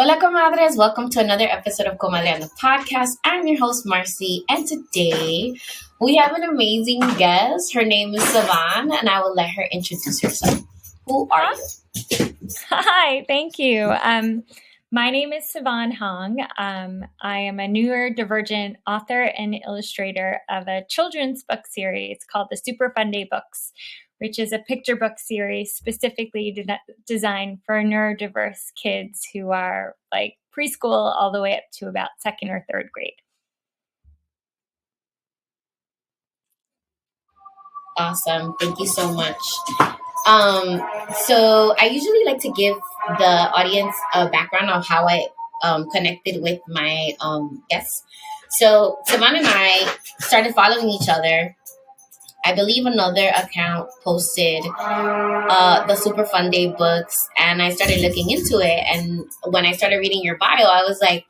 Hola Comadres, welcome to another episode of Comadreando podcast. I'm your host Marcy, and today we have an amazing guest. Her name is Sivan, and I will let her introduce herself. Who are you? Hi, thank you. My name is Sivan Hong. I am a neurodivergent author and illustrator of a children's book series called the Super Fun Day Books, which is a picture book series specifically designed for neurodiverse kids who are like preschool all the way up to about second or third grade. Awesome. Thank you so much. So I usually like to give the audience a background of how I connected with my guests. So Sivan and I started following each other. I believe another account posted the Super Fun Day books, and I started looking into it. And when I started reading your bio, I was like,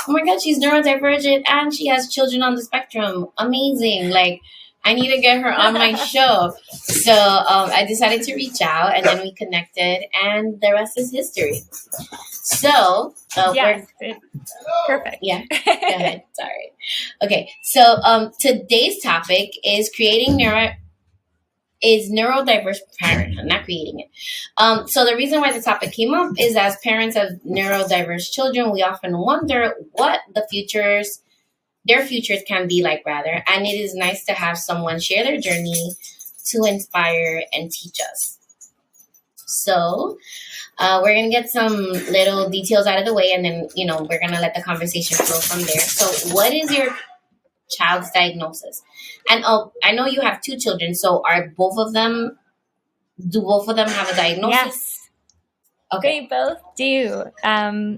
oh my God, she's neurodivergent and she has children on the spectrum. Amazing. Like, I need to get her on my show. So I decided to reach out, and then we connected, and the rest is history. So, yes, perfect. Yeah, go ahead. Sorry. Okay, so today's topic is neurodiverse parenthood, not creating it. So the reason why the topic came up is as parents of neurodiverse children, we often wonder what their futures can be like, rather. And it is nice to have someone share their journey to inspire and teach us. So we're going to get some little details out of the way, and then, we're going to let the conversation flow from there. So what is your child's diagnosis? And I know you have two children, so do both of them have a diagnosis? Yes. Okay. They both do. I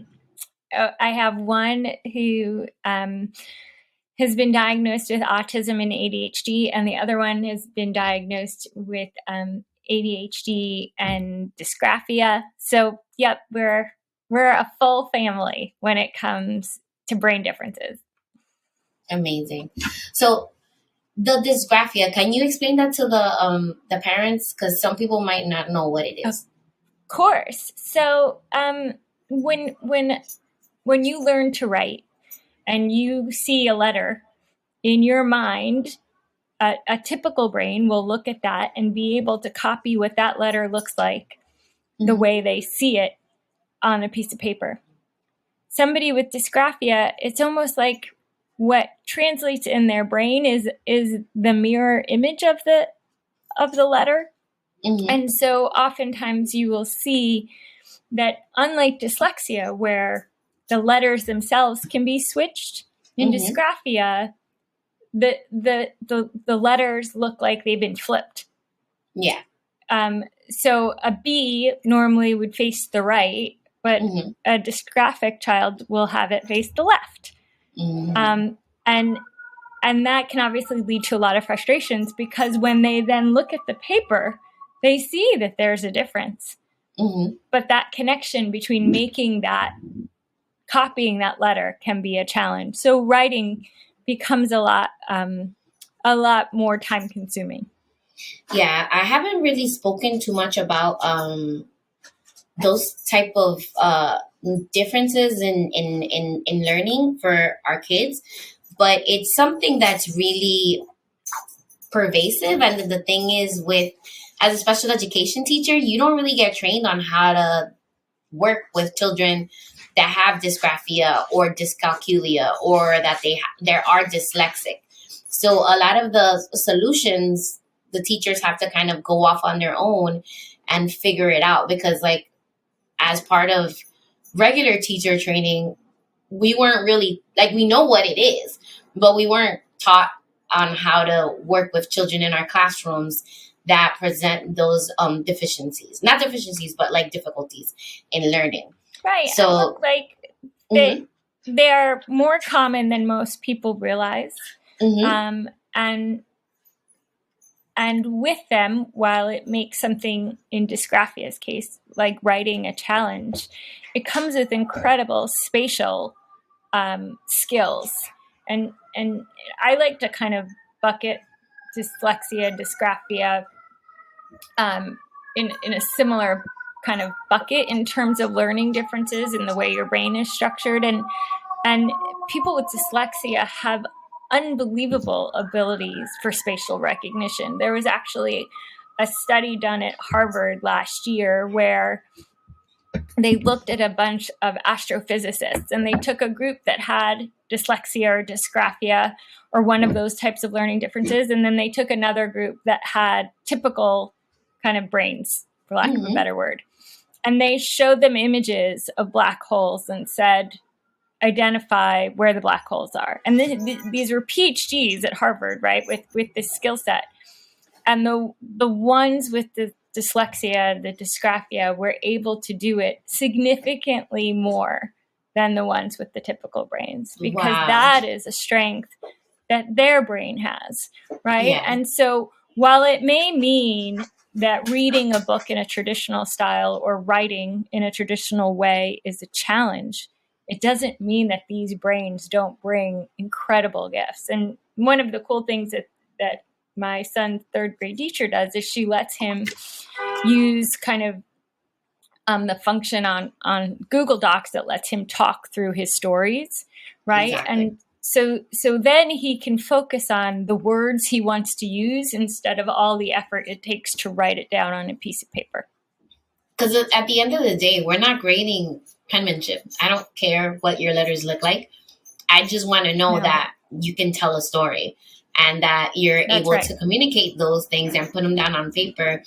have one who has been diagnosed with autism and ADHD, and the other one has been diagnosed with ADHD and dysgraphia. So, yep, we're a full family when it comes to brain differences. Amazing. So, the dysgraphia, can you explain that to the parents? Because some people might not know what it is. Of course. So, when you learn to write and you see a letter in your mind, a typical brain will look at that and be able to copy what that letter looks like the way they see it on a piece of paper. Somebody with dysgraphia, it's almost like what translates in their brain is the mirror image of the letter. Mm-hmm. And so oftentimes you will see that, unlike dyslexia, where the letters themselves can be switched, in dysgraphia, the letters look like they've been flipped. Yeah. So a B normally would face the right, but a dysgraphic child will have it face the left. Mm-hmm. And that can obviously lead to a lot of frustrations, because when they then look at the paper, they see that there's a difference. Mm-hmm. But that connection between copying that letter can be a challenge. So writing becomes a lot more time consuming. Yeah, I haven't really spoken too much about those type of differences in learning for our kids, but it's something that's really pervasive. And the thing is, as a special education teacher, you don't really get trained on how to work with children that have dysgraphia or dyscalculia, or that they are dyslexic. So a lot of the solutions, the teachers have to kind of go off on their own and figure it out, because, like, as part of regular teacher training, we weren't really, like, we know what it is, but we weren't taught on how to work with children in our classrooms that present those deficiencies, not deficiencies, but like difficulties in learning. Right. So look, like they are more common than most people realize. Mm-hmm. And with them, while it makes something in dysgraphia's case, like writing, a challenge, it comes with incredible spatial skills. And I like to kind of bucket dyslexia, dysgraphia in a similar kind of bucket in terms of learning differences in the way your brain is structured. And people with dyslexia have unbelievable abilities for spatial recognition. There was actually a study done at Harvard last year where they looked at a bunch of astrophysicists, and they took a group that had dyslexia or dysgraphia or one of those types of learning differences, and then they took another group that had typical kind of brains, for lack of a better word. And they showed them images of black holes and said, identify where the black holes are. And these were PhDs at Harvard, right, with this skill set. And the ones with the dyslexia, the dysgraphia, were able to do it significantly more than the ones with the typical brains, because that is a strength that their brain has, right? Yeah. And so while it may mean that reading a book in a traditional style or writing in a traditional way is a challenge, it doesn't mean that these brains don't bring incredible gifts. And one of the cool things that my son's third grade teacher does is she lets him use kind of the function on Google Docs that lets him talk through his stories, right? Exactly. And so then he can focus on the words he wants to use instead of all the effort it takes to write it down on a piece of paper. Because at the end of the day, we're not grading penmanship. I don't care what your letters look like. I just want to know that you can tell a story and that you're able to communicate those things and put them down on paper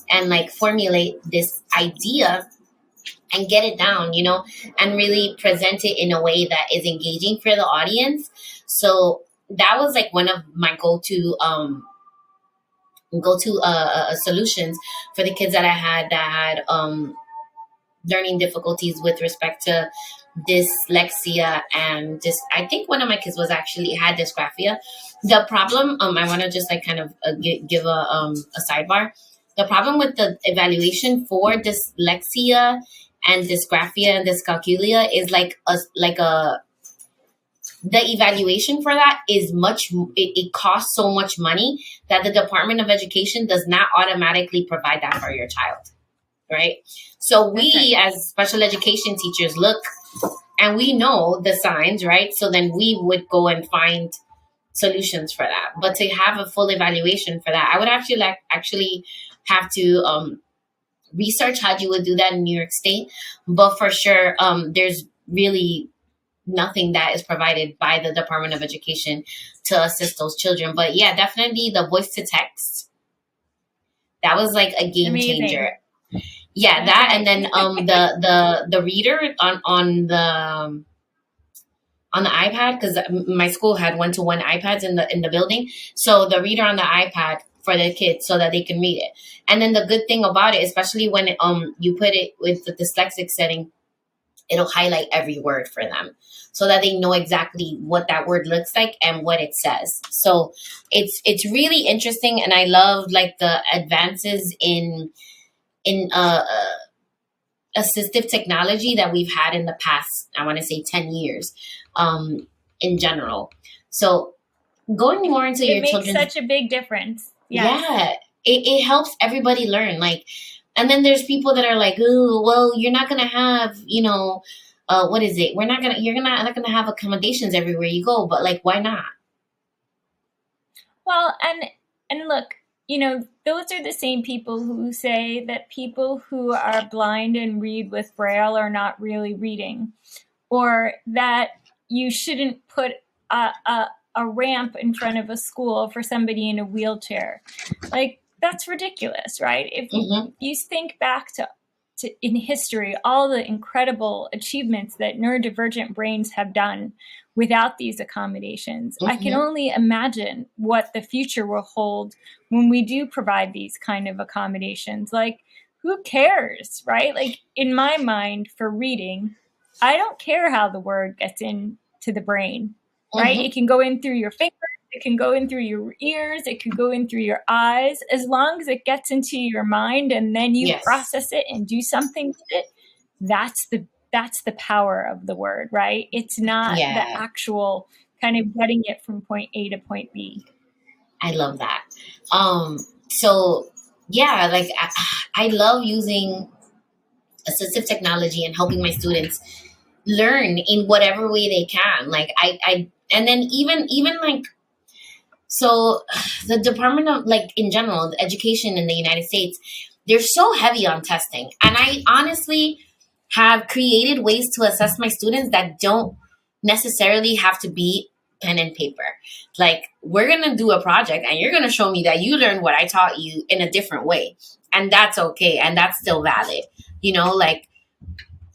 and like formulate this idea and get it down, you know, and really present it in a way that is engaging for the audience. So that was like one of my go-to solutions for the kids that I had learning difficulties with respect to dyslexia and just I think one of my kids was actually had dysgraphia. The problem, I want to just like kind of give a sidebar. The problem with the evaluation for dyslexia and dysgraphia and dyscalculia is the evaluation for that is it costs so much money that the Department of Education does not automatically provide that for your child, right? So we as special education teachers look and we know the signs, right? So then we would go and find solutions for that. But to have a full evaluation for that, I would actually have to research how you would do that in New York State. But for sure, there's really nothing that is provided by the Department of Education to assist those children. But yeah, definitely the voice to text. That was like a game changer. Yeah, that and then the reader on the iPad, because my school had 1-to-1 iPads in the building. So the reader on the iPad for the kids so that they can read it. And then the good thing about it, especially when you put it with the dyslexic setting, it'll highlight every word for them so that they know exactly what that word looks like and what it says. So it's really interesting. And I love like the advances in assistive technology that we've had in the past, I want to say 10 years in general. So going more into your children. It makes such a big difference. Yes. Yeah, it helps everybody learn. Like, and then there's people that are like, oh, well, you're not going to have, you know, what is it? You're not going to have accommodations everywhere you go, but like, why not? Well, and look, you know, those are the same people who say that people who are blind and read with Braille are not really reading, or that you shouldn't put a ramp in front of a school for somebody in a wheelchair. Like, that's ridiculous, right? If you think back to in history, all the incredible achievements that neurodivergent brains have done without these accommodations, I can only imagine what the future will hold when we do provide these kind of accommodations. Like, who cares, right? Like, in my mind, for reading, I don't care how the word gets into the brain, right? It can go in through your fingers, it can go in through your ears, it can go in through your eyes. As long as it gets into your mind and then you process it and do something with it, that's the power of the word, right? It's not the actual kind of getting it from point A to point B. I love that. So yeah, like I love using assistive technology and helping my students learn in whatever way they can. Like and then even like, so the Department of, like, in general, the education in the United States, they're so heavy on testing. And I honestly have created ways to assess my students that don't necessarily have to be pen and paper. Like, we're going to do a project and you're going to show me that you learned what I taught you in a different way. And that's okay. And that's still valid. You know, like,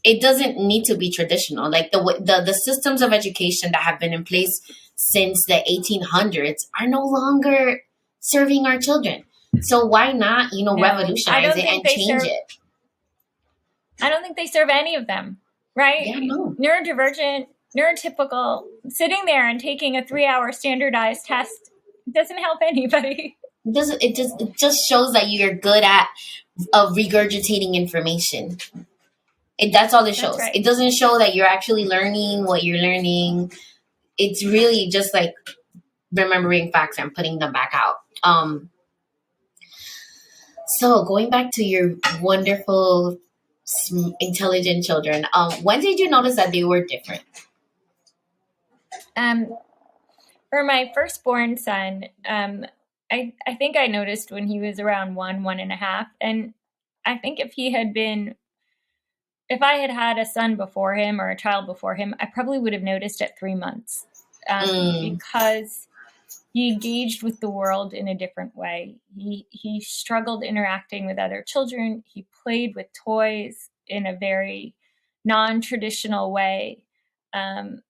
it doesn't need to be traditional. Like the systems of education that have been in place since the 1800s are no longer serving our children. So why not, revolutionize it and change it? I don't think they serve any of them, right? Yeah, no. Neurodivergent, neurotypical, sitting there and taking a 3-hour standardized test doesn't help anybody. It just shows that you're good at regurgitating information. That's all it shows. Right. It doesn't show that you're actually learning what you're learning. It's really just like remembering facts and putting them back out. So going back to your wonderful, intelligent children, when did you notice that they were different? For my firstborn son, I think I noticed when he was around 1.5. And I think if I had had a son before him or a child before him, I probably would have noticed at 3 months, because he engaged with the world in a different way. He struggled interacting with other children. He played with toys in a very non-traditional way. And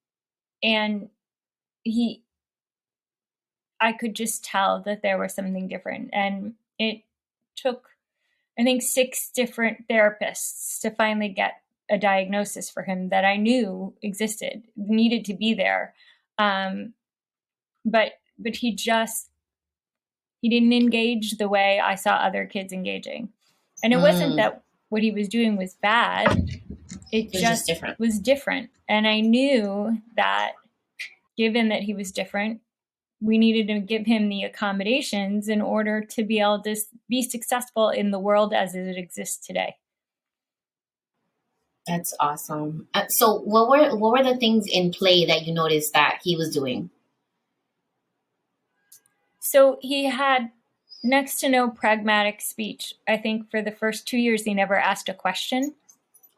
I could just tell that there was something different. And it took, I think, 6 different therapists to finally get a diagnosis for him that I knew existed, needed to be there. But he didn't engage the way I saw other kids engaging. And it wasn't that what he was doing was bad. It just was different. And I knew that given that he was different, we needed to give him the accommodations in order to be able to be successful in the world as it exists today. That's awesome. So what were the things in play that you noticed that he was doing? So he had next to no pragmatic speech. I think for the first 2 years, he never asked a question.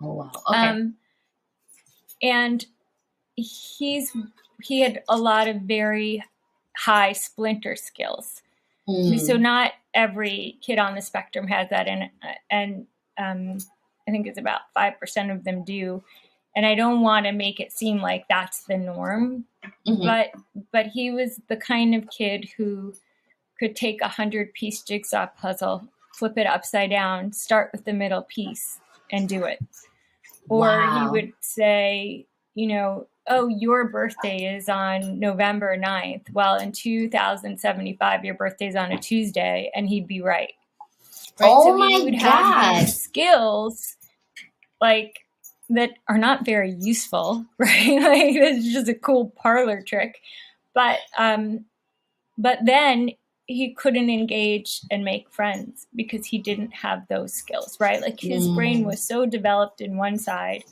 Oh, wow. Okay. And he had a lot of very high splinter skills. So not every kid on the spectrum has that, and I think it's about 5% of them do. And I don't want to make it seem like that's the norm, but he was the kind of kid who could take 100-piece jigsaw puzzle, flip it upside down, start with the middle piece, and do it. Or he would say, oh, your birthday is on November 9th. Well, in 2075, your birthday's on a Tuesday, and he'd be right. Oh, so my he would have these skills like that are not very useful, right? Like, it's just a cool parlor trick. But then he couldn't engage and make friends because he didn't have those skills, right? Like, his brain was so developed in one side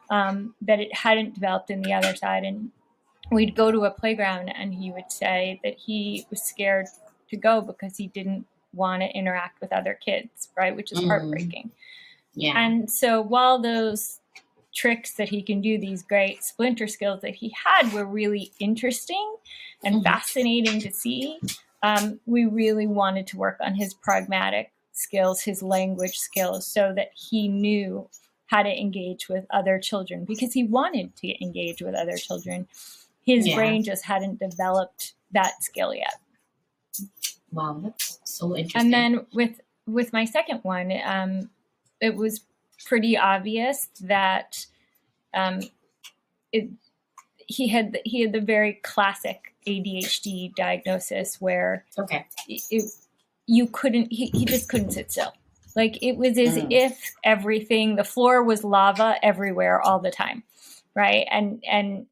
that it hadn't developed in the other side. And we'd go to a playground and he would say that he was scared to go because he didn't want to interact with other kids, right? Which is heartbreaking. Yeah. And so while those tricks that he can do, these great splinter skills that he had, were really interesting and fascinating to see, we really wanted to work on his pragmatic skills, his language skills, so that he knew how to engage with other children, because he wanted to engage with other children. His brain just hadn't developed that skill yet. Wow, that's so interesting. And then with my second one, it was pretty obvious that he had the very classic ADHD diagnosis where he just couldn't sit still. Like, it was as if the floor was lava everywhere all the time, right? And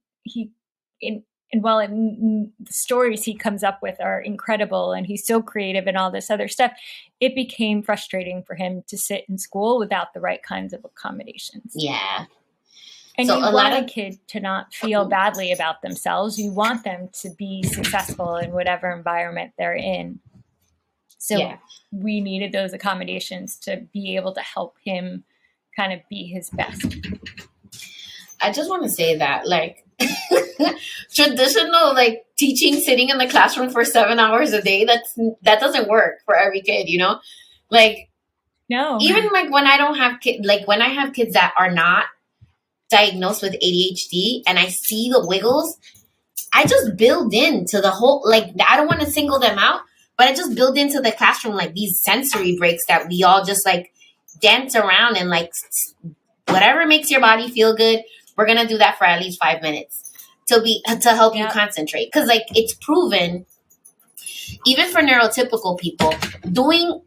the stories he comes up with are incredible and he's so creative and all this other stuff, it became frustrating for him to sit in school without the right kinds of accommodations. Yeah. And so you want a kid to not feel badly about themselves. You want them to be successful in whatever environment they're in. So we needed those accommodations to be able to help him kind of be his best. I just want to say that, like, traditional, like, teaching, sitting in the classroom for 7 hours a day, that doesn't work for every kid, you know? Like, no. Even, like, when I don't have kids, like, when I have kids that are not diagnosed with ADHD and I see the wiggles, I just build into the whole, like, I don't want to single them out, but I just build into the classroom, like, these sensory breaks that we all just, like, dance around and, like, whatever makes your body feel good, we're going to do that for at least 5 minutes to help you concentrate. Because, like, it's proven, even for neurotypical people, doing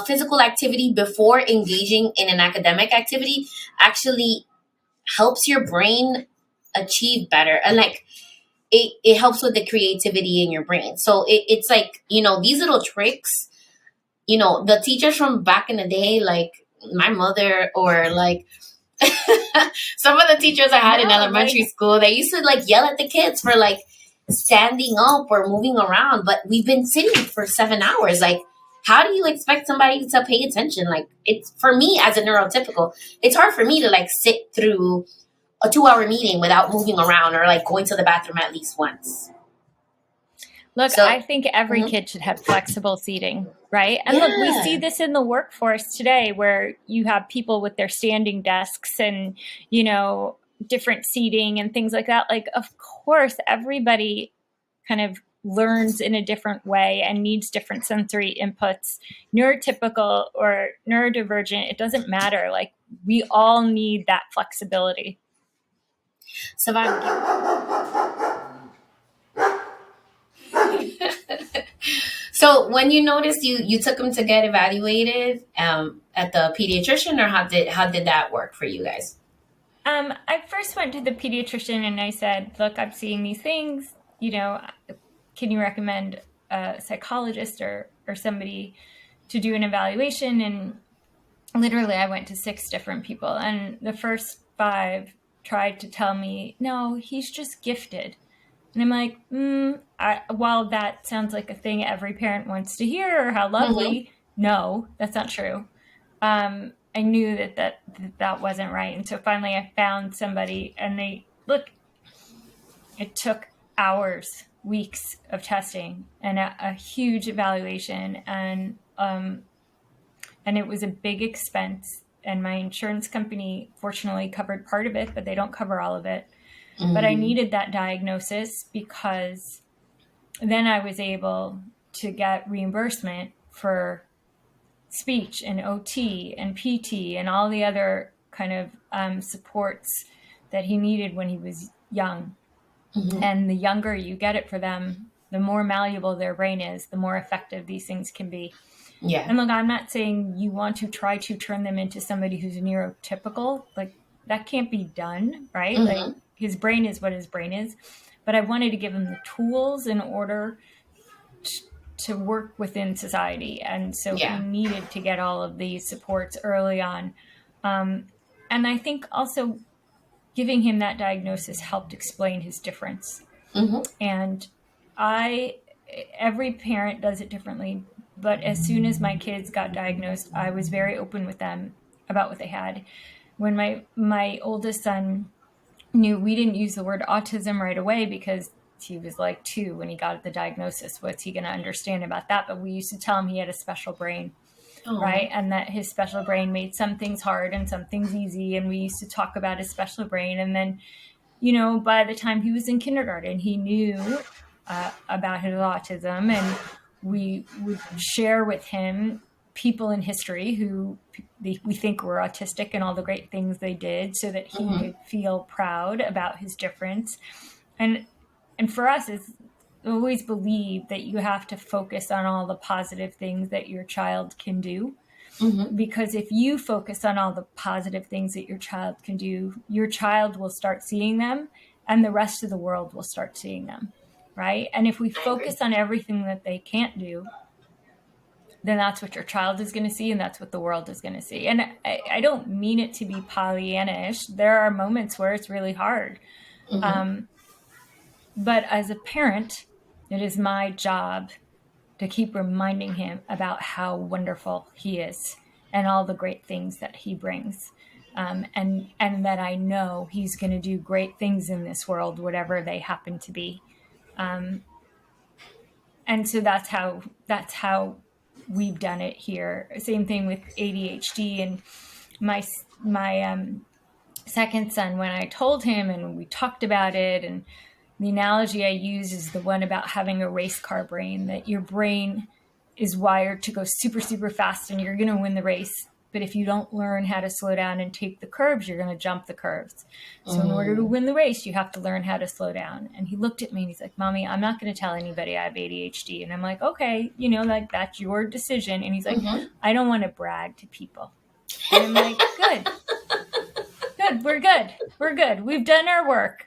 physical activity before engaging in an academic activity actually helps your brain achieve better. And, like, it helps with the creativity in your brain. So it's like, you know, these little tricks, you know, the teachers from back in the day, like my mother, or like some of the teachers I had in elementary school, they used to, like, yell at the kids for, like, standing up or moving around. But we've been sitting for 7 hours. Like, how do you expect somebody to pay attention? Like, it's, for me as a neurotypical, it's hard for me to, like, sit through a 2-hour meeting without moving around or, like, going to the bathroom at least once. Look, I think every kid should have flexible seating, right? And look, we see this in the workforce today where you have people with their standing desks and, you know, different seating and things like that. Like, of course, everybody kind of learns in a different way and needs different sensory inputs, neurotypical or neurodivergent, it doesn't matter. Like, we all need that flexibility. Sivan, so when you noticed you took him to get evaluated at the pediatrician, or how did that work for you guys? I first went to the pediatrician and I said, look, I'm seeing these things, you know, can you recommend a psychologist or somebody to do an evaluation? And literally I went to 6 different people, and the first 5 tried to tell me, no, he's just gifted. And I'm like, while that sounds like a thing every parent wants to hear, or how lovely, no, that's not true. I knew that wasn't right. And so finally I found somebody, and it took hours, weeks of testing and a huge evaluation. And it was a big expense. And my insurance company fortunately covered part of it, but they don't cover all of it. But I needed that diagnosis because then I was able to get reimbursement for speech and OT and PT and all the other kind of supports that he needed when he was young. And the younger you get it for them, the more malleable their brain is, the more effective these things can be. Yeah. And look, I'm not saying you want to try to turn them into somebody who's neurotypical. Like, that can't be done, right? Like, his brain is what his brain is. But I wanted to give him the tools in order to work within society. And so he needed to get all of these supports early on. And I think also giving him that diagnosis helped explain his difference. And every parent does it differently. But as soon as my kids got diagnosed, I was very open with them about what they had. When my oldest son knew, we didn't use the word autism right away because he was like 2 when he got the diagnosis. What's he going to understand about that? But we used to tell him he had a special brain, right? And that his special brain made some things hard and some things easy. And we used to talk about his special brain. And then, you know, by the time he was in kindergarten, he knew about his autism, and we would share with him people in history who we think were autistic and all the great things they did, so that he could feel proud about his difference. And for us, it's always believe that you have to focus on all the positive things that your child can do. Because if you focus on all the positive things that your child can do, your child will start seeing them and the rest of the world will start seeing them, right? And if we focus on everything that they can't do, then that's what your child is going to see, and that's what the world is going to see. And I don't mean it to be Pollyanna-ish. There are moments where it's really hard. But as a parent, it is my job to keep reminding him about how wonderful he is and all the great things that he brings. And that I know he's going to do great things in this world, whatever they happen to be. And so that's how we've done it here. Same thing with ADHD. And my second son, when I told him and we talked about it, and the analogy I use is the one about having a race car brain, that your brain is wired to go super, super fast and you're going to win the race. But if you don't learn how to slow down and take the curves, you're going to jump the curves. So in order to win the race, you have to learn how to slow down. And he looked at me and he's like, Mommy, I'm not going to tell anybody I have ADHD. And I'm like, okay, like that's your decision. And he's like, I don't want to brag to people. And I'm like, good, we're good. We've done our work.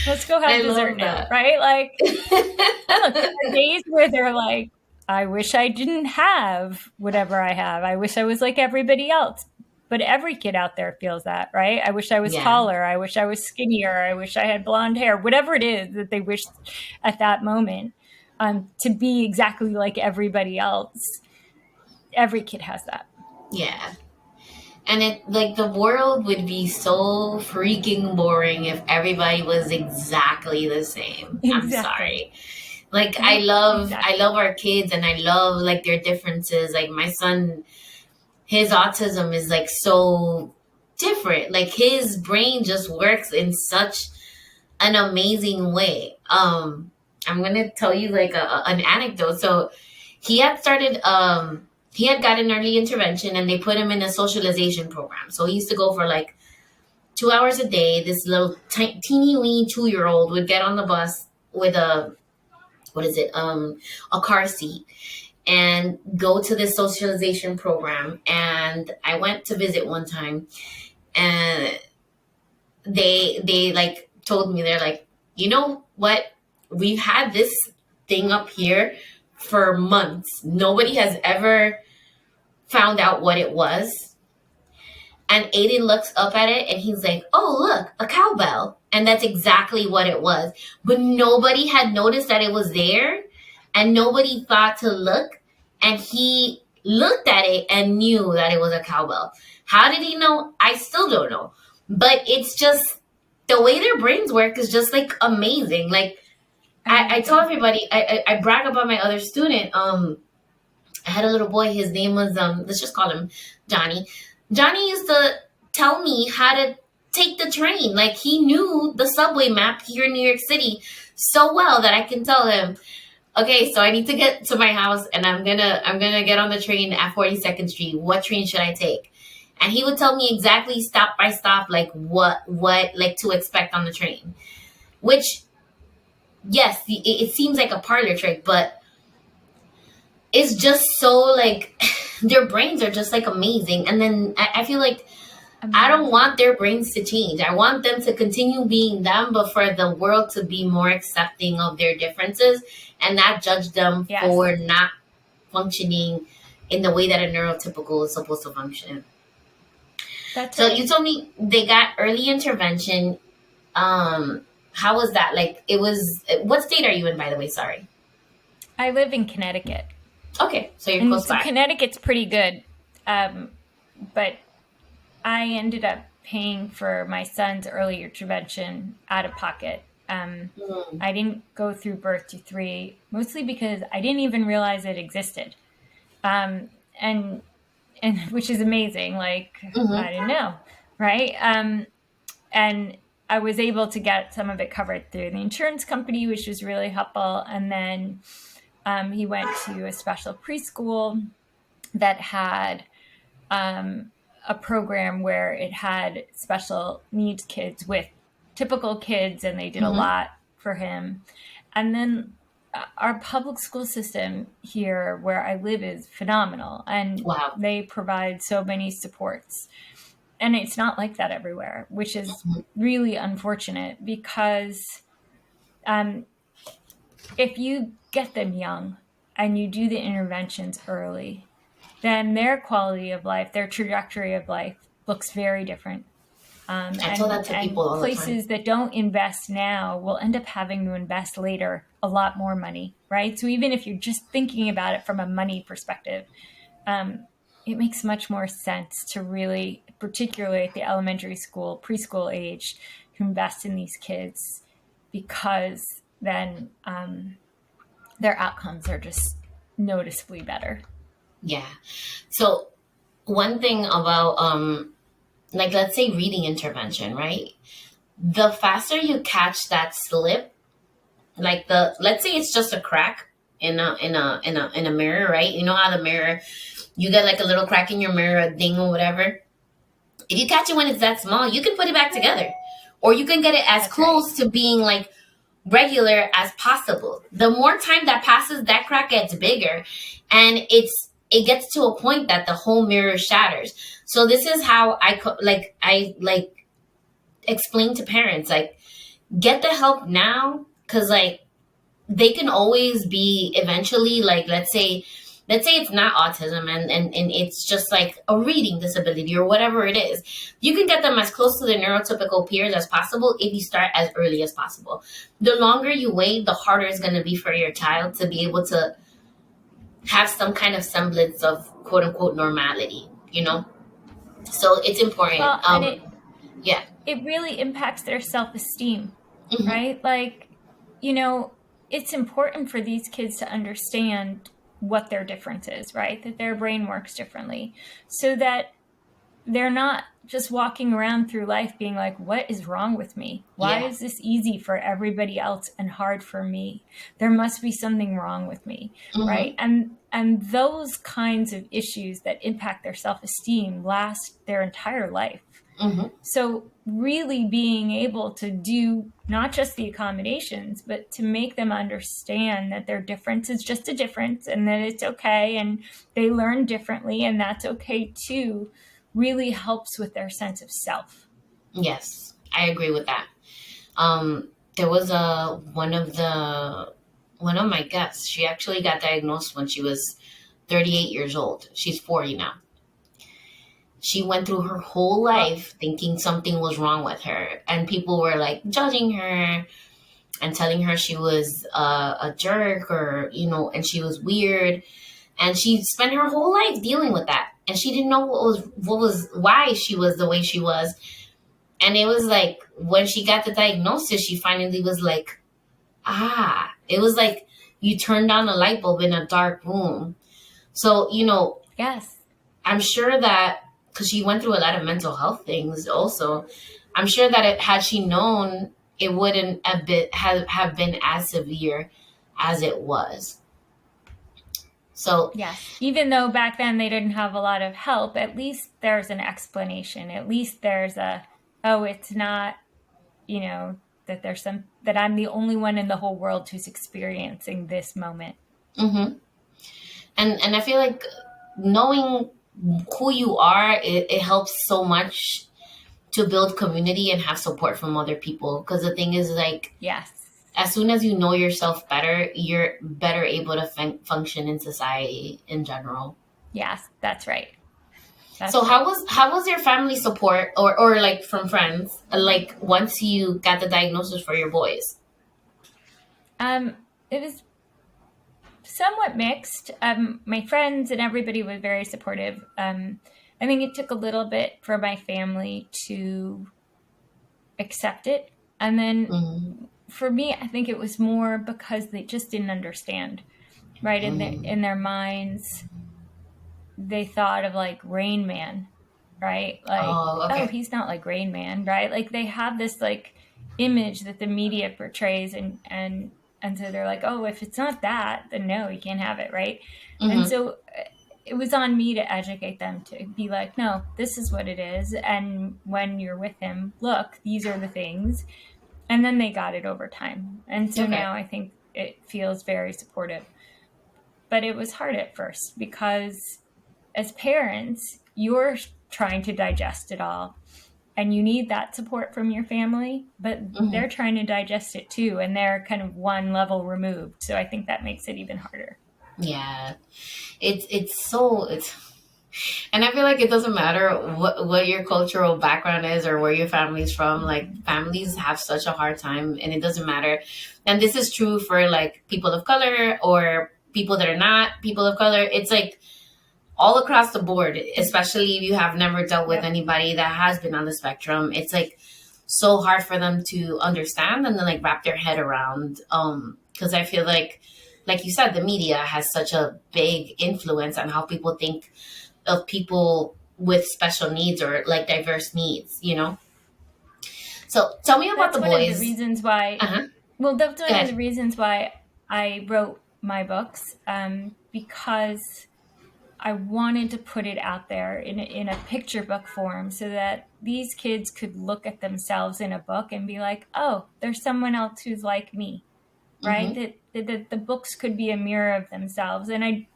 Let's go have dessert now, right? Like, look, there are days where they're like, I wish I didn't have whatever I have. I wish I was like everybody else. But every kid out there feels that, right? I wish I was taller. I wish I was skinnier. I wish I had blonde hair. Whatever it is that they wish at that moment, to be exactly like everybody else. Every kid has that. Yeah. And the world would be so freaking boring if everybody was exactly the same. Exactly. I'm sorry. Like, I love our kids, and I love like their differences. Like my son, his autism is like so different. Like his brain just works in such an amazing way. I'm going to tell you like an anecdote. So he had started, he had gotten early intervention, and they put him in a socialization program. So he used to go for like 2 hours a day. This little teeny weeny 2-year-old would get on the bus with a car seat and go to this socialization program. And I went to visit one time, and they like told me, they're like, you know what? We've had this thing up here for months. Nobody has ever found out what it was. And Aiden looks up at it and he's like, oh, look, a cowbell. And that's exactly what it was. But nobody had noticed that it was there, and nobody thought to look. And he looked at it and knew that it was a cowbell. How did he know? I still don't know. But it's just the way their brains work is just like amazing. Like I tell everybody, I brag about my other student. I had a little boy. His name was, let's just call him Johnny. Johnny used to tell me how to take the train. Like he knew the subway map here in New York City so well that I can tell him, okay, so I need to get to my house, and I'm gonna get on the train at 42nd Street. What train should I take? And he would tell me exactly stop by stop, like what like to expect on the train. Which, yes, it seems like a parlor trick, but it's just so like their brains are just like amazing. And then I feel like I don't want their brains to change. I want them to continue being them, but for the world to be more accepting of their differences and not judge them for not functioning in the way that a neurotypical is supposed to function. So you told me they got early intervention. How was that? Like it was, what state are you in, by the way? Sorry. I live in Connecticut. Okay. So you're close by. Connecticut's pretty good. But I ended up paying for my son's early intervention out of pocket. I didn't go through birth to 3, mostly because I didn't even realize it existed. And which is amazing. Like, I didn't know. Right. And I was able to get some of it covered through the insurance company, which was really helpful. And then, he went to a special preschool that had, a program where it had special needs kids with typical kids, and they did a lot for him. And then our public school system here where I live is phenomenal, and they provide so many supports. and it's not like that everywhere, which is really unfortunate, because if you get them young and you do the interventions early, then their quality of life, their trajectory of life looks very different. I tell that to people all the time. Places that don't invest now will end up having to invest later a lot more money, right? So even if you're just thinking about it from a money perspective, it makes much more sense to really, particularly at the elementary school, preschool age, to invest in these kids, because then their outcomes are just noticeably better. Yeah. So one thing about like, let's say reading intervention, right? The faster you catch that slip, like let's say it's just a crack in a mirror, right? You know how the mirror, you get like a little crack in your mirror, a ding or whatever. If you catch it when it's that small, you can put it back together, or you can get it as close to being like regular as possible. The more time that passes, that crack gets bigger, and it gets to a point that the whole mirror shatters. So this is how I explain to parents, like, get the help now, because like they can always be eventually, like, let's say it's not autism and it's just like a reading disability or whatever it is. You can get them as close to their neurotypical peers as possible if you start as early as possible. The longer you wait, the harder it's going to be for your child to be able to have some kind of semblance of quote unquote normality, you know? So it's important. Well, it really impacts their self-esteem, right? Like, it's important for these kids to understand what their difference is, right? That their brain works differently, so that they're not just walking around through life being like, what is wrong with me? Why is this easy for everybody else and hard for me? There must be something wrong with me, right? And those kinds of issues that impact their self-esteem last their entire life. So really being able to do not just the accommodations, but to make them understand that their difference is just a difference, and that it's okay, and they learn differently, and that's okay too, really helps with their sense of self. Yes, I agree with that. There was one of my guests. She actually got diagnosed when she was 38 years old. She's 40 now. She went through her whole life thinking something was wrong with her, and people were like judging her and telling her she was a jerk, or and she was weird. And she spent her whole life dealing with that, and she didn't know why she was the way she was. And it was like when she got the diagnosis, she finally was like, it was like you turned on a light bulb in a dark room. So yes, I'm sure that, because she went through a lot of mental health things also, I'm sure that had she known, it wouldn't have been as severe as it was. So yes, even though back then they didn't have a lot of help, at least there's an explanation. At least there's it's not, that I'm the only one in the whole world who's experiencing this moment. And I feel like knowing who you are, it helps so much to build community and have support from other people. Because the thing is, like, yes, as soon as you know yourself better, you're better able to function in society in general. Yes, that's right. So how was your family support, or like from friends, like once you got the diagnosis for your boys? It was somewhat mixed. My friends and everybody was very supportive. I think it took a little bit for my family to accept it. And then for me, I think it was more because they just didn't understand, right? In their minds, they thought of like Rain Man, right? Like, he's not like Rain Man, right? Like they have this like image that the media portrays, and so they're like, oh, if it's not that, then no, you can't have it, right? And so it was on me to educate them, to be like, no, this is what it is. And when you're with him, look, these are the things. And then they got it over time. And so now I think it feels very supportive. But it was hard at first, because as parents, you're trying to digest it all. And you need that support from your family, but they're trying to digest it too. And they're kind of one level removed. So I think that makes it even harder. Yeah. And I feel like it doesn't matter what your cultural background is or where your family's from. Like, families have such a hard time, and it doesn't matter. And this is true for like people of color or people that are not people of color. It's like all across the board, especially if you have never dealt with anybody that has been on the spectrum. It's like so hard for them to understand and then like wrap their head around. Because I feel like you said, the media has such a big influence on how people think of people with special needs or like diverse needs, you know? So tell me about That's the one boys. Of the reasons why, well, that's one of the reasons why I wrote my books, because I wanted to put it out there in a picture book form so that these kids could look at themselves in a book and be like, oh, there's someone else who's like me, right? That the books could be a mirror of themselves. And I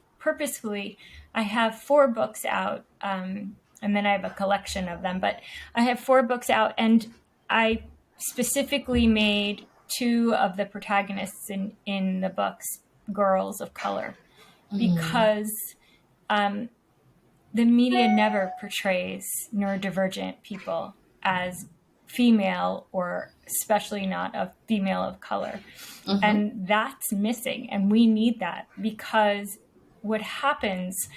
have 4 books out, and then I have a collection of them, but I have 4 books out, and I specifically made 2 of the protagonists in the books girls of color, because the media never portrays neurodivergent people as female, or especially not a female of color. And that's missing. And we need that, because what happens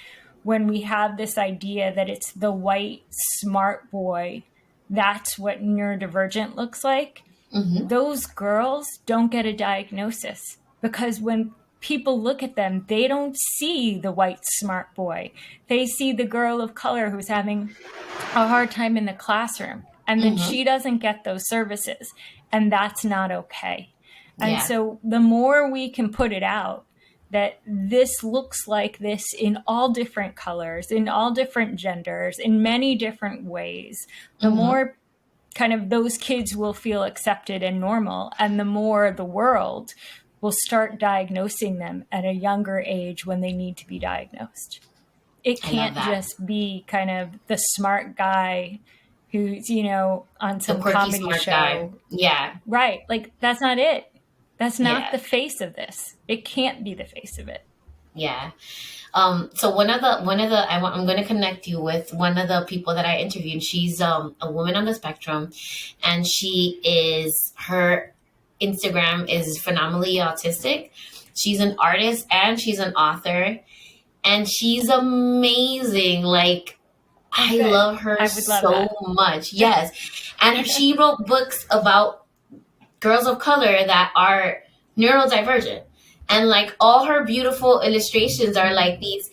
when we have this idea that it's the white, smart boy, that's what neurodivergent looks like. Those girls don't get a diagnosis, because when people look at them, they don't see the white smart boy. They see the girl of color who's having a hard time in the classroom, and then she doesn't get those services, and that's not okay. And so the more we can put it out that this looks like this in all different colors, in all different genders, in many different ways, the more kind of those kids will feel accepted and normal, and the more the world will start diagnosing them at a younger age when they need to be diagnosed. It can't just be kind of the smart guy who's, on some comedy show. Guy. Yeah. Right. Like, that's not it. That's not the face of this. It can't be the face of it. Yeah. So I'm going to connect you with one of the people that I interviewed. She's a woman on the spectrum, and her Instagram is phenomenally autistic. She's an artist and she's an author, and she's amazing. Like, I love her so much. Yes. And she wrote books about girls of color that are neurodivergent. And like all her beautiful illustrations are like these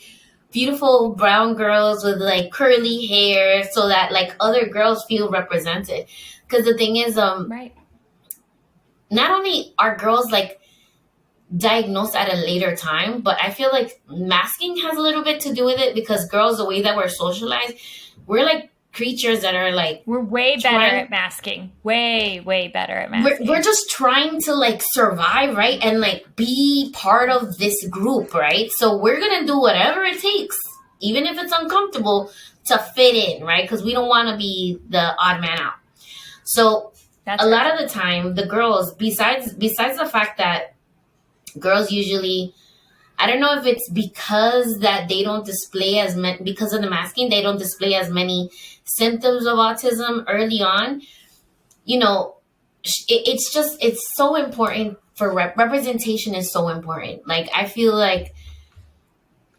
beautiful brown girls with like curly hair, so that like other girls feel represented. Because the thing is, not only are girls like diagnosed at a later time, but I feel like masking has a little bit to do with it, because girls, the way that we're socialized, we're like creatures that are like, we're way better at masking. Way better at masking. We're just trying to like survive, right? And like be part of this group, right? So we're gonna do whatever it takes, even if it's uncomfortable, to fit in, right? Because we don't want to be the odd man out. So a lot of the time, the girls, besides the fact that girls usually, I don't know if it's because that they don't display as many, because of the masking, they don't display as many symptoms of autism early on. It's so important for representation is so important. Like, I feel like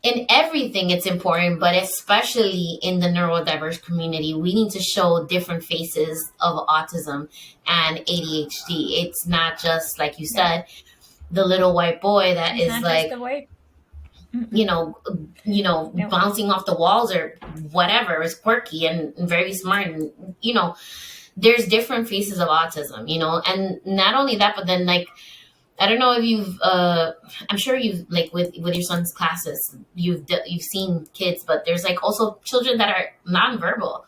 in everything it's important, but especially in the neurodiverse community, we need to show different faces of autism and ADHD. It's not just, like you said, the little white boy that is like, bouncing off the walls or whatever, is quirky and very smart. And, there's different faces of autism, and not only that, but then like, I don't know if I'm sure you've like with your son's classes, you've seen kids, but there's like also children that are nonverbal.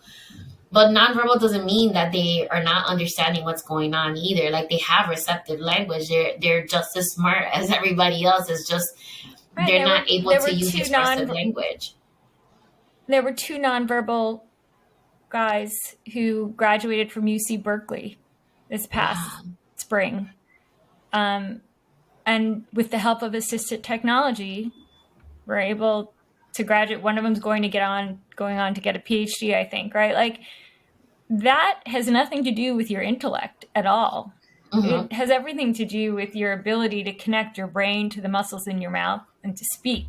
But nonverbal doesn't mean that they are not understanding what's going on either. Like, they have receptive language. They're just as smart as everybody else. It's just they're not able to use expressive language. There were 2 nonverbal guys who graduated from UC Berkeley this past spring. And with the help of assistive technology, we're able to graduate. One of them's going on to get a PhD, I think, right? Like, that has nothing to do with your intellect at all. It has everything to do with your ability to connect your brain to the muscles in your mouth and to speak.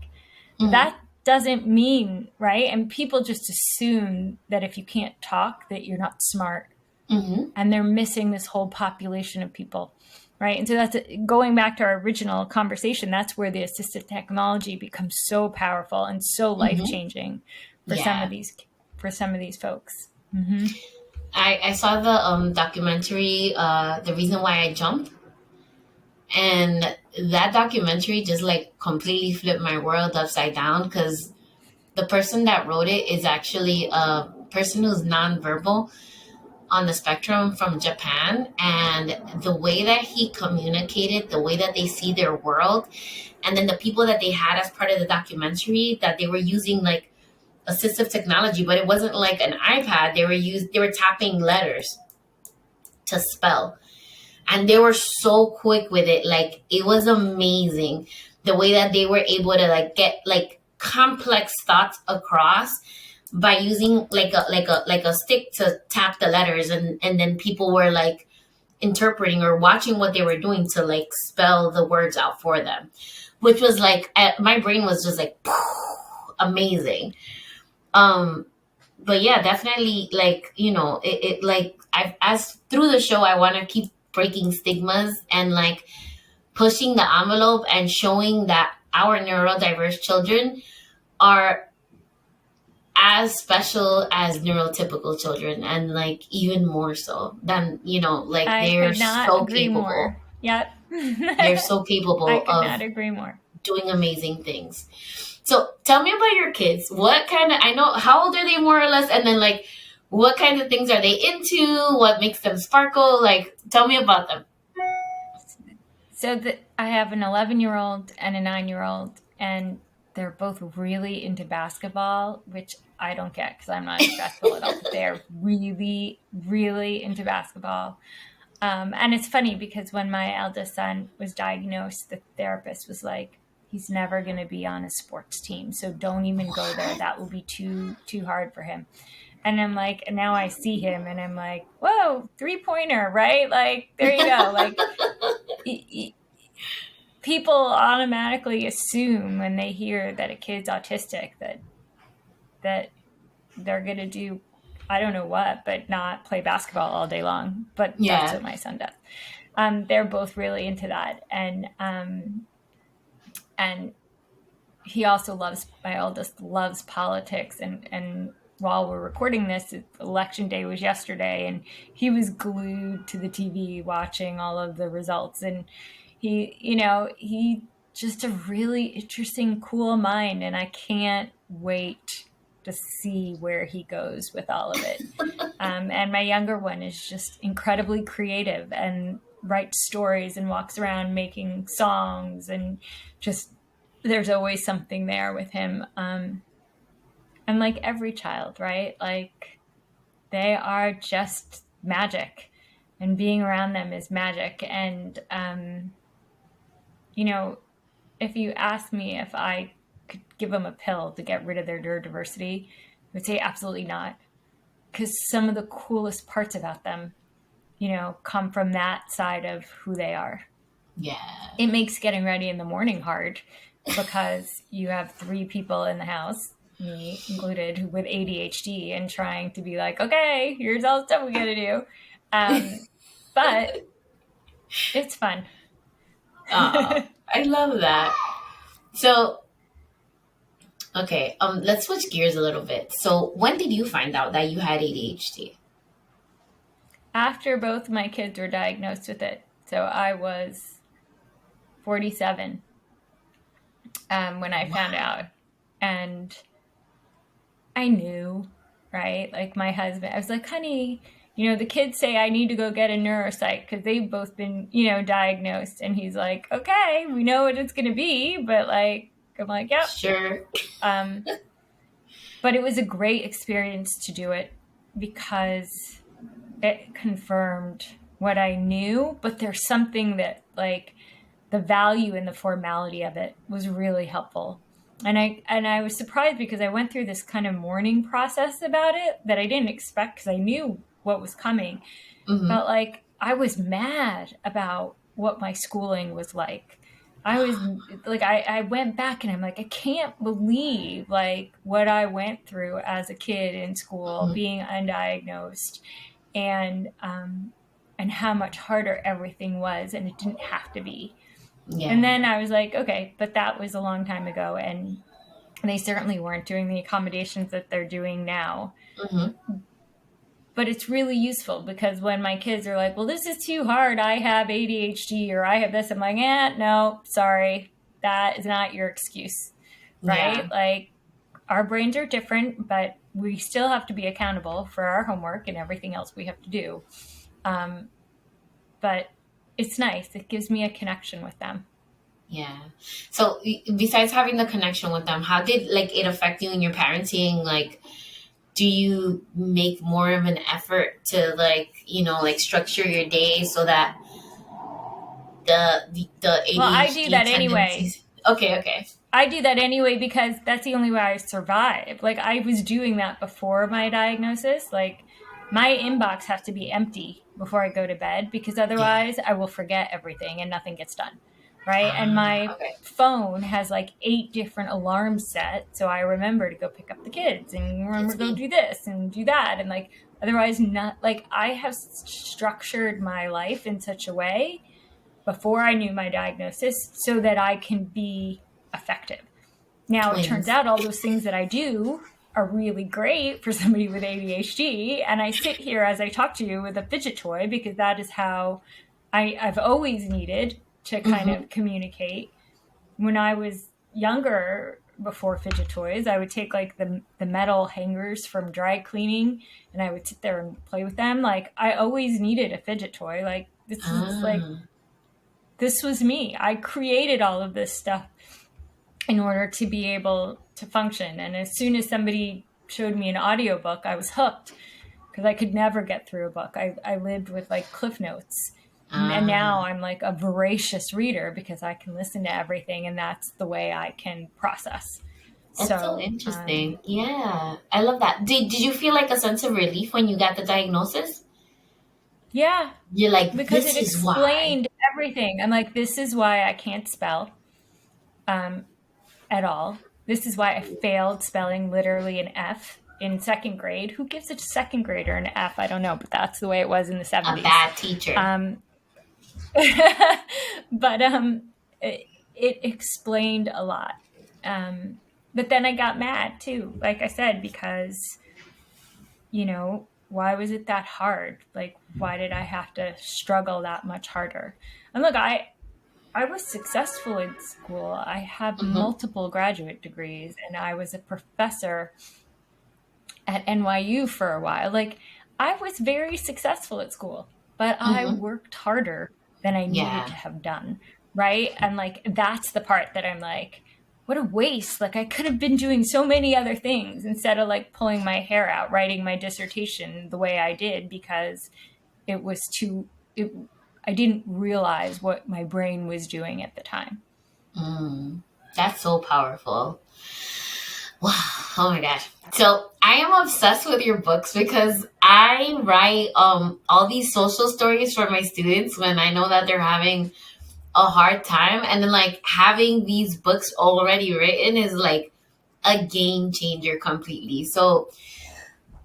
That doesn't mean, right? And people just assume that if you can't talk, that you're not smart. And they're missing this whole population of people, right? And so that's going back to our original conversation. That's where the assistive technology becomes so powerful and so life-changing for some of these folks. I saw the documentary, The Reason Why I Jump. And that documentary just like completely flipped my world upside down, because the person that wrote it is actually a person who's nonverbal on the spectrum from Japan. And the way that he communicated, the way that they see their world, and then the people that they had as part of the documentary, that they were using like assistive technology, but it wasn't like an iPad. They were tapping letters to spell. And they were so quick with it. Like, it was amazing the way that they were able to like get like complex thoughts across by using like a stick to tap the letters, and then people were like interpreting or watching what they were doing to like spell the words out for them, which was like, my brain was just like amazing. But yeah, definitely, like, it like, as through the show, I want to keep breaking stigmas and like pushing the envelope and showing that our neurodiverse children are as special as neurotypical children, and like even more so than, like, they're so capable. More. Yep. They're so capable I could not agree more. Doing amazing things. So tell me about your kids. How old are they more or less? And then like, what kinds of things are they into? What makes them sparkle? Like, tell me about them. So I have an 11-year-old and a 9-year-old, and they're both really into basketball, which I don't get because I'm not into basketball at all. But they're really, really into basketball. And it's funny because when my eldest son was diagnosed, the therapist was like, he's never going to be on a sports team, so don't even go there. That will be too hard for him. And I'm like, and now I see him and I'm like, whoa, 3-pointer, right? Like, there you go. Like, people automatically assume when they hear that a kid's autistic that they're going to do, I don't know what, but not play basketball all day long. But that's what my son does. They're both really into that. And he also my oldest loves politics. And while we're recording this, election day was yesterday, and he was glued to the TV watching all of the results. And he just a really interesting, cool mind, and I can't wait to see where he goes with all of it. And my younger one is just incredibly creative and writes stories and walks around making songs, and just there's always something there with him. And like every child, right? Like, they are just magic, and being around them is magic. And, if you ask me if I could give them a pill to get rid of their neurodiversity, I would say absolutely not. Because some of the coolest parts about them, come from that side of who they are. Yeah. It makes getting ready in the morning hard because you have 3 people in the house, me included, with ADHD, and trying to be like, okay, here's all the stuff we got to do. But it's fun. I love that. So, okay, let's switch gears a little bit. So when did you find out that you had ADHD? After both my kids were diagnosed with it. So I was 47 when I found out. And I knew, right? Like, my husband, I was like, honey, the kids say I need to go get a neuropsych because they've both been, diagnosed. And he's like, okay, we know what it's going to be. But like, I'm like, yep. Sure. But it was a great experience to do it. because it confirmed what I knew, but there's something that like the value and the formality of it was really helpful. And I was surprised because I went through this kind of mourning process about it that I didn't expect because I knew what was coming. But like I was mad about what my schooling was like. I was like, I went back and I'm like, I can't believe like what I went through as a kid in school, being undiagnosed, and how much harder everything was, and it didn't have to be. Yeah. And then I was like, okay, but that was a long time ago, and they certainly weren't doing the accommodations that they're doing now. But it's really useful because when my kids are like, well, this is too hard, I have ADHD or I have this, I'm like, no, sorry, that is not your excuse, right? Yeah. Like our brains are different, but we still have to be accountable for our homework and everything else we have to do. But it's nice. It gives me a connection with them. Yeah. So besides having the connection with them, how did like it affect you in your parenting? Like, do you make more of an effort to like, you know, like structure your day so that the ADHD Well, I do that anyway. tendencies... Okay. I do that anyway because that's the only way I survive. Like I was doing that before my diagnosis. Like my inbox has to be empty before I go to bed because otherwise I will forget everything and nothing gets done. Right. And my phone has like 8 different alarms set. So I remember to go pick up the kids and remember to go do this and do that. And like, otherwise not like I have structured my life in such a way before I knew my diagnosis so that I can be effective. Now, it turns out all those things that I do are really great for somebody with ADHD. And I sit here as I talk to you with a fidget toy because that is how I've always needed to kind of communicate. When I was younger, before fidget toys, I would take like the metal hangers from dry cleaning and I would sit there and play with them. Like I always needed a fidget toy. Like this was me. I created all of this stuff in order to be able to function. And as soon as somebody showed me an audiobook, I was hooked because I could never get through a book. I lived with like Cliff Notes. And now I'm like a voracious reader because I can listen to everything and that's the way I can process. That's so interesting. Yeah, I love that. Did you feel like a sense of relief when you got the diagnosis? Yeah. You're like, because this it is explained why. everything. I'm like, this is why I can't spell at all. This is why I failed spelling literally an F in 2nd grade. Who gives a 2nd grader an F? I don't know, but that's the way it was in the 70s. A bad teacher. But it explained a lot. But then I got mad too, like I said, because, you know, why was it that hard? Like, why did I have to struggle that much harder? And look, I was successful in school. I have multiple graduate degrees and I was a professor at NYU for a while. Like, I was very successful at school, but I worked harder than I needed to have done. Right. And like, that's the part that I'm like, what a waste. Like I could have been doing so many other things instead of like pulling my hair out, writing my dissertation the way I did because it was I didn't realize what my brain was doing at the time. That's so powerful. Wow. Oh my gosh. So I am obsessed with your books because I write all these social stories for my students when I know that they're having a hard time, and then like having these books already written is like a game changer completely. So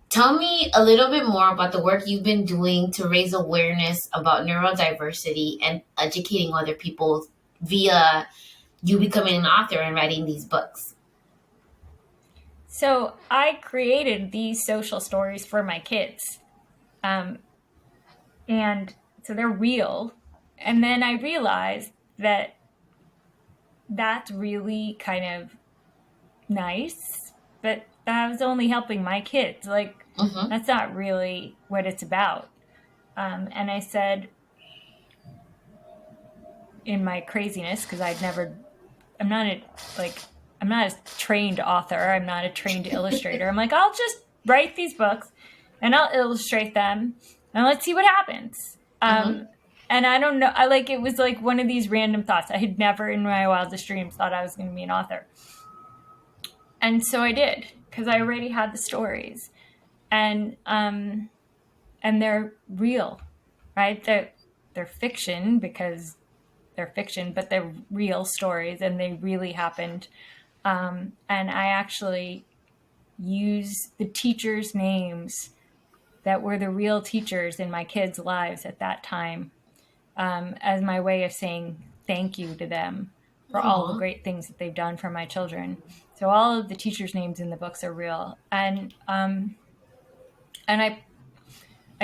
tell me a little bit more about the work you've been doing to raise awareness about neurodiversity and educating other people via you becoming an author and writing these books. So I created these social stories for my kids. And so they're real. And then I realized that that's really kind of nice, but that was only helping my kids. Like, that's not really what it's about. And I said, in my craziness, because I'm not a trained author. I'm not a trained illustrator. I'm like, I'll just write these books and I'll illustrate them, and let's see what happens. And I don't know, it was like one of these random thoughts. I had never in my wildest dreams thought I was going to be an author. And so I did, because I already had the stories, and they're real, right? They're fiction because they're fiction, but they're real stories and they really happened. And I actually use the teachers' names that were the real teachers in my kids' lives at that time, as my way of saying thank you to them for all the great things that they've done for my children. So all of the teachers' names in the books are real. And I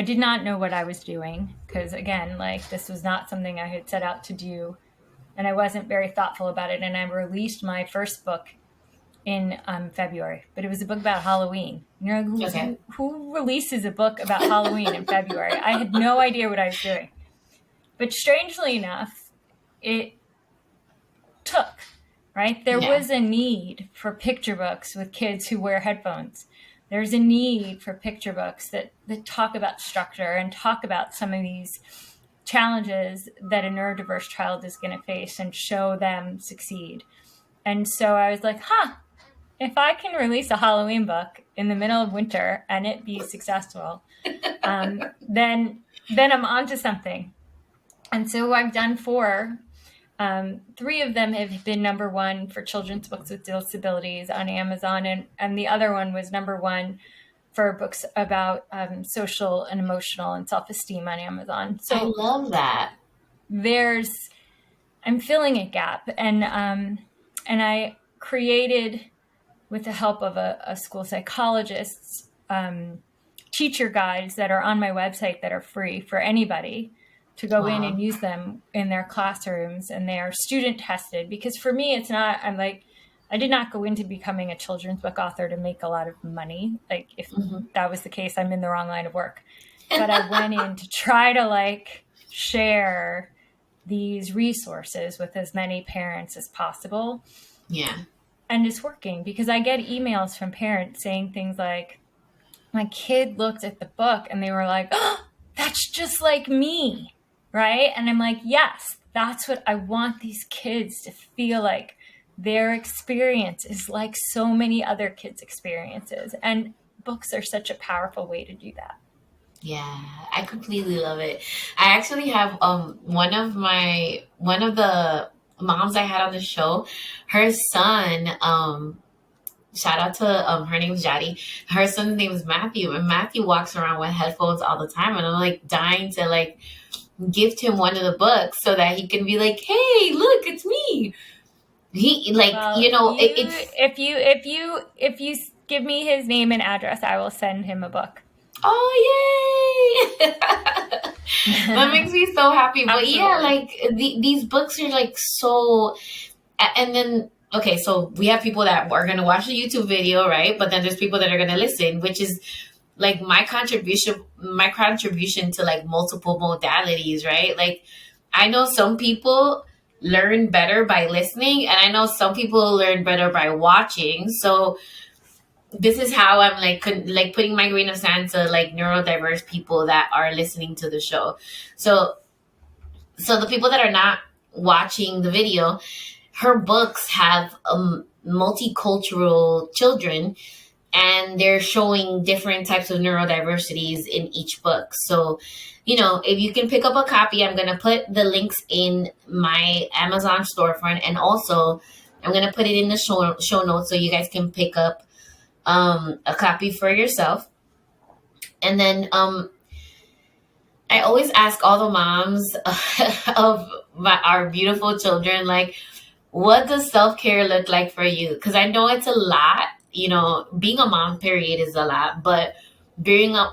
did not know what I was doing, because again, this was not something I had set out to do, and I wasn't very thoughtful about it. And I released my first book in February, but it was a book about Halloween. Who releases a book about Halloween in February? I had no idea what I was doing. But strangely enough, it took, right? There was a need for picture books with kids who wear headphones. There's a need for picture books that talk about structure and talk about some of these challenges that a neurodiverse child is going to face and show them succeed. And so I was like, if I can release a Halloween book in the middle of winter and it be successful, then I'm onto something. And so I've done 4. 3 of them have been number 1 for children's books with disabilities on Amazon, and the other one was number 1 for books about social and emotional and self-esteem on Amazon. So I love that. I'm filling a gap, and I created, with the help of a school psychologist, teacher guides that are on my website that are free for anybody to go in and use them in their classrooms, and they are student tested. Because for me, it's not, I did not go into becoming a children's book author to make a lot of money. If that was the case, I'm in the wrong line of work. But I went in to try to share these resources with as many parents as possible. Yeah. And it's working, because I get emails from parents saying things like, my kid looked at the book and they were like, oh, that's just like me, right? And I'm like, yes, that's what I want these kids to feel like. Their experience is like so many other kids' experiences. And books are such a powerful way to do that. Yeah, I completely love it. I actually have one of the moms I had on the show, her son, shout out to her name's Jaddy. Her son's name is Matthew, and Matthew walks around with headphones all the time, and I'm dying to gift him one of the books so that he can be like, hey, look, it's me. He if you give me his name and address, I will send him a book. Oh, yay! That makes me so happy. But yeah, these books are so, and then okay, so we have people that are going to watch the YouTube video, right? But then there's people that are going to listen, which is my contribution to multiple modalities, right? I know some people learn better by listening, and I know some people learn better by watching. So this is how I'm putting my grain of sand to neurodiverse people that are listening to the show. So the people that are not watching the video, her books have multicultural children, and they're showing different types of neurodiversities in each book. So, if you can pick up a copy, I'm going to put the links in my Amazon storefront, and also I'm going to put it in the show notes so you guys can pick up a copy for yourself. And then I always ask all the moms of our beautiful children, what does self-care look like for you? Because I know it's a lot. Being a mom, period, is a lot. But being the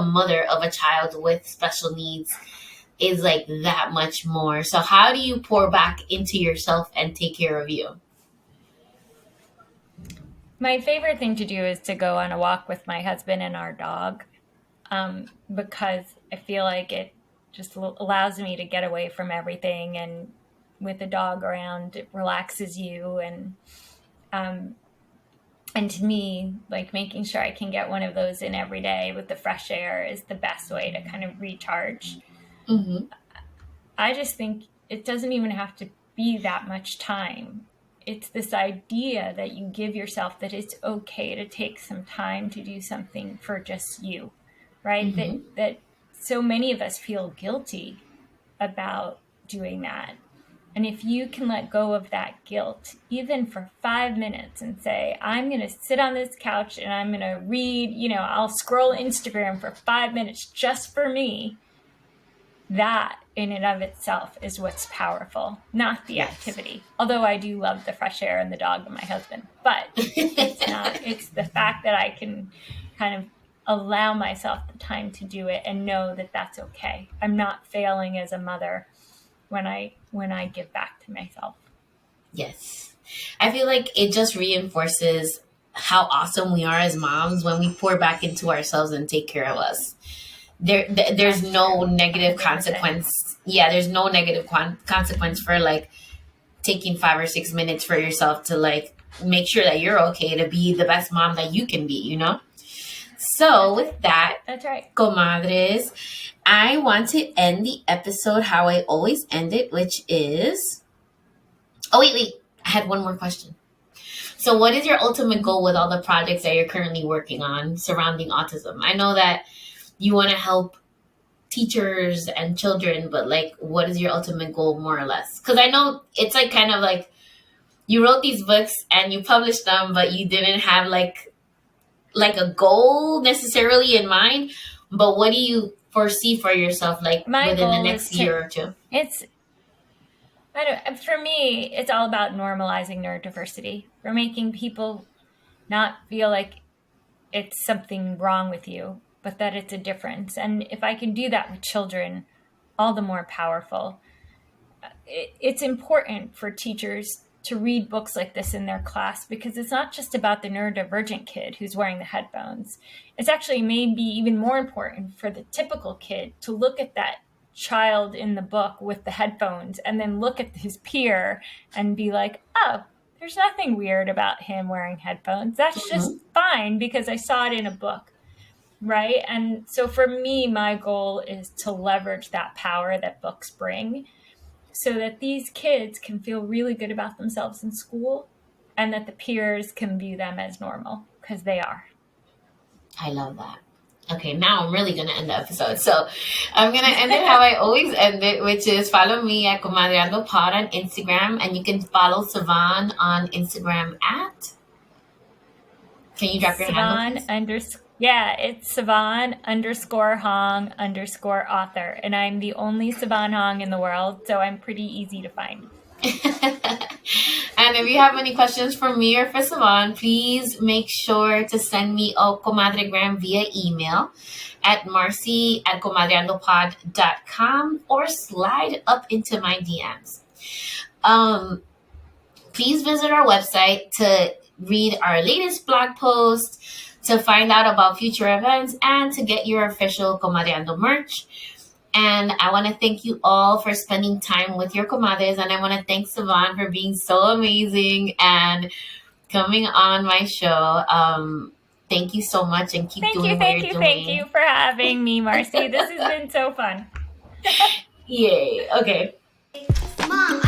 mother of a child with special needs is that much more. So how do you pour back into yourself and take care of you? My favorite thing to do is to go on a walk with my husband and our dog, because I feel like it just allows me to get away from everything. And with the dog around, it relaxes you. And And to me, like making sure I can get one of those in every day with the fresh air is the best way to kind of recharge. Mm-hmm. I just think it doesn't even have to be that much time. It's this idea that you give yourself that it's okay to take some time to do something for just you, right? Mm-hmm. That so many of us feel guilty about doing that. And if you can let go of that guilt, even for 5 minutes, and say, I'm going to sit on this couch and I'm going to read, I'll scroll Instagram for 5 minutes just for me, that in and of itself is what's powerful, not the activity. Although I do love the fresh air and the dog and my husband, but it's the fact that I can kind of allow myself the time to do it and know that that's okay. I'm not failing as a mother when I give back to myself. Yes. I feel like it just reinforces how awesome we are as moms when we pour back into ourselves and take care of us. There's no negative consequence. Yeah, there's no negative consequence for like taking 5 or 6 minutes for yourself to like make sure that you're okay to be the best mom that you can be, So with that, that's right, comadres, I want to end the episode how I always end it, which is... Oh, wait. I had one more question. So what is your ultimate goal with all the projects that you're currently working on surrounding autism? I know that you want to help teachers and children, but like, what is your ultimate goal more or less? Because I know it's like kind of like you wrote these books and you published them, but you didn't have like a goal necessarily in mind. But what do you foresee for yourself, like within the next year or two? For me, it's all about normalizing neurodiversity. We're making people not feel like it's something wrong with you, but that it's a difference. And if I can do that with children, all the more powerful. It's important for teachers to read books like this in their class because it's not just about the neurodivergent kid who's wearing the headphones. It's actually maybe even more important for the typical kid to look at that child in the book with the headphones and then look at his peer and be like, oh, there's nothing weird about him wearing headphones. That's just fine because I saw it in a book, right? And so for me, my goal is to leverage that power that books bring so that these kids can feel really good about themselves in school and that the peers can view them as normal because they are. I love that. Okay, now I'm really going to end the episode. So I'm going to end it how I always end it, which is follow me at Comadreando Pod on Instagram. And you can follow Sivan on Instagram at... Can you drop your handle, please? Yeah, it's Sivan_Hong_author. And I'm the only Sivan Hong in the world, so I'm pretty easy to find. And if you have any questions for me or for Sivan, please make sure to send me a comadregram via email at marcy@comadreandopod.com or slide up into my DMs. Please visit our website to read our latest blog post, to find out about future events, and to get your official Comadreando merch. And I want to thank you all for spending time with your comadres. And I want to thank Sivan for being so amazing and coming on my show. Thank you so much and keep doing what you're doing. Thank you for having me, Marcy. This has been so fun. Yay. Okay. Mom,